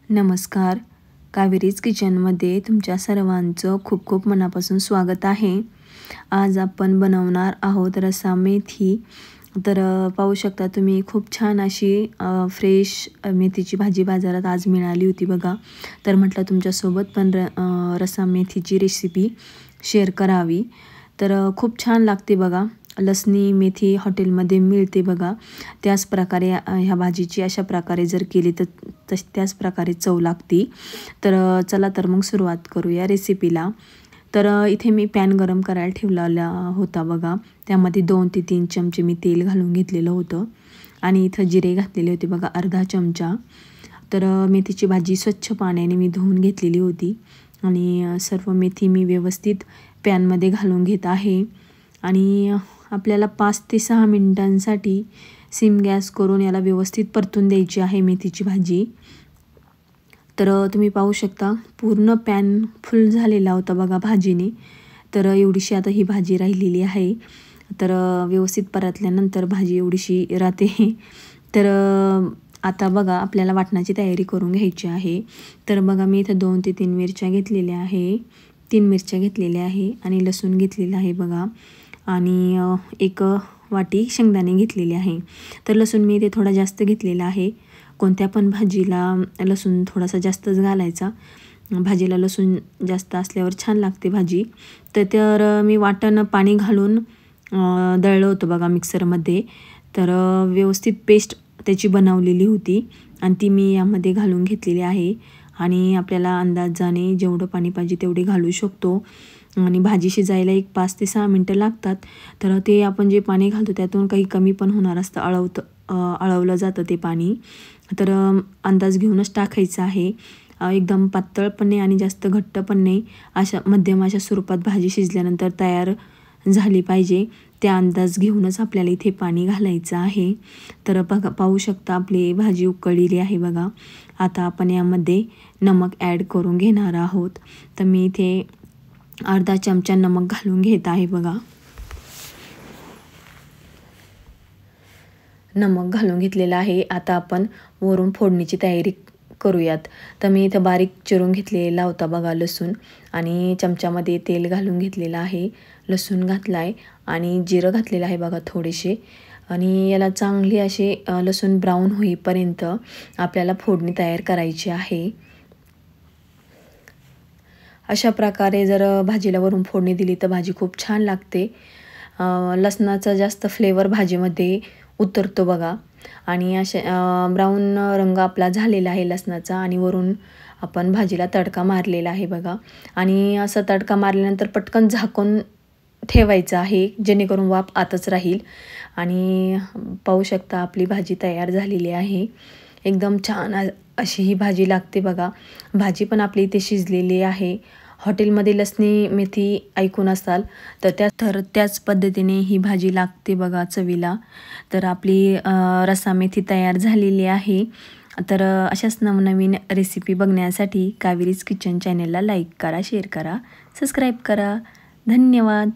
नमस्कार, कावेरीज किचनमध्ये तुमच्या सर्वांचं खूप खूप मनापासून स्वागत आहे। आज आपण बनवणार आहोत रस्सा मेथी। तर पाहू शकता तुम्ही, खूप छान अशी फ्रेश मेथीची भाजी बाजारात आज मिळाली होती बघा। तर म्हटलं तुमच्यासोबत पण रस्सा मेथीची रेसिपी शेअर करावी। तर खूप छान लागते बघा। लसणी मेथी हॉटेलमध्ये मिळते बघा, त्याच प्रकारे ह्या भाजीची अशा प्रकारे जर केली तर त्याच प्रकारे चव लागते। तर चला तर मग सुरुवात करूया रेसिपीला। तर इथे मी पॅन गरम करायला ठेवलेला होता बघा, त्यामध्ये 2 ते 3 चमचे मी तेल घालून घेतलेलं होतं आणि इथं जिरे घातलेले होते बघा अर्धा चमचा। तर मेथीची भाजी स्वच्छ पाण्याने मी धुवून घेतलेली होती आणि सर्व मेथी मी व्यवस्थित पॅनमध्ये घालून घेत आहे आणि आपल्याला 5 ते 6 मिनिटांसाठी सिम गॅस करून याला व्यवस्थित परतून द्यायची आहे मेथीची भाजी। तर तुम्ही पाहू शकता पूर्ण पॅन फुल झालेला होता बघा भाजीने। तर एवढीशी आता ही भाजी राहिलेली आहे। तर व्यवस्थित परतल्यानंतर भाजी एवढीशी राहते। तर आता बघा आपल्याला वाटणाची तयारी करून घ्यायची आहे। तर बघा मी इथं 2 ते 3 मिरच्या घेतलेल्या आहे, 3 मिरच्या घेतलेल्या आहे आणि लसूण घेतलेला आहे बघा आणि 1 वाटी शेंगदाणे घेतलेले आहे। तर लसूण मी इथे थोडा जास्त घेतलेला आहे। कोणत्या पण भाजीला लसूण थोडासा जास्तच घालायचा, भाजीला लसूण जास्त असल्यावर छान लागते भाजी। तर मी वाटण पाणी घालून दळलं होतं बघा मिक्सरमध्ये। तर व्यवस्थित पेस्ट त्याची बनवलेली होती आणि ती मी यामध्ये घालून घेतलेली आहे आणि आपल्याला अंदाजाने जेवढं पाणी पाहिजे तेवढे घालू शकतो आणि भाजी शिजायला 5 ते 6 मिनटं लागतात। तर ते आपण जे पाणी घालतो त्यातून काही कमी पण होणार असतं, अळवलं जातं ते पाणी। तर अंदाज घेऊनच टाकायचं आहे, एकदम पातळ पण नाही आणि जास्त घट्ट पण नाही, अशा मध्यम अशा स्वरूपात भाजी शिजल्यानंतर तयार झाली पाहिजे, त्या अंदाज घेऊनच आपल्याला इथे पाणी घालायचं आहे। तर बघा पाहू शकता आपली भाजी उकळलेली आहे बघा। आता आपण यामध्ये नमक ॲड करून घेणार आहोत। तर मी इथे अर्धा चमचा नमक घालून घेत आहे बघा। नमक घालून घेतलेलं आहे। आता आपण वरून फोडणीची तयारी करूयात। तर मी इथं बारीक चिरून घेतलेला होता बघा लसूण आणि चमच्यामध्ये तेल घालून घेतलेलं आहे, लसूण घातला आहे आणि जिरं घातलेलं आहे बघा थोडेसे आणि याला चांगली असे लसूण ब्राऊन होईपर्यंत आपल्याला फोडणी तयार करायची आहे। अशा प्रकारे जर भाजीला वरून फोडणी दिली तर भाजी खूप छान लागते। लसणाचा जास्त फ्लेवर भाजीमध्ये उतरतो बघा आणि अशा ब्राऊन रंग आपला झालेला आहे लसणाचा आणि वरून आपण भाजीला तडका मारलेला आहे बघा आणि असं तडका मारल्यानंतर पटकन झाकून ठेवायचं आहे, जेणेकरून वाफ आतच राहील आणि पाहू शकता आपली भाजी तयार झालेली आहे। एकदम छान अशी ही भाजी लागते बघा। भाजी पण आपली इथे शिजलेली आहे। हॉटेलमध्ये लसणी मेथी ऐकून असाल तर त्याच पद्धतीने ही भाजी लागते बघा चवीला। तर आपली रस्सा मेथी तयार झालेली आहे। तर अशाच नवनवीन रेसिपी बघण्यासाठी कावेरीज किचन चॅनलला लाईक करा, शेअर करा, सबस्क्राईब करा। धन्यवाद।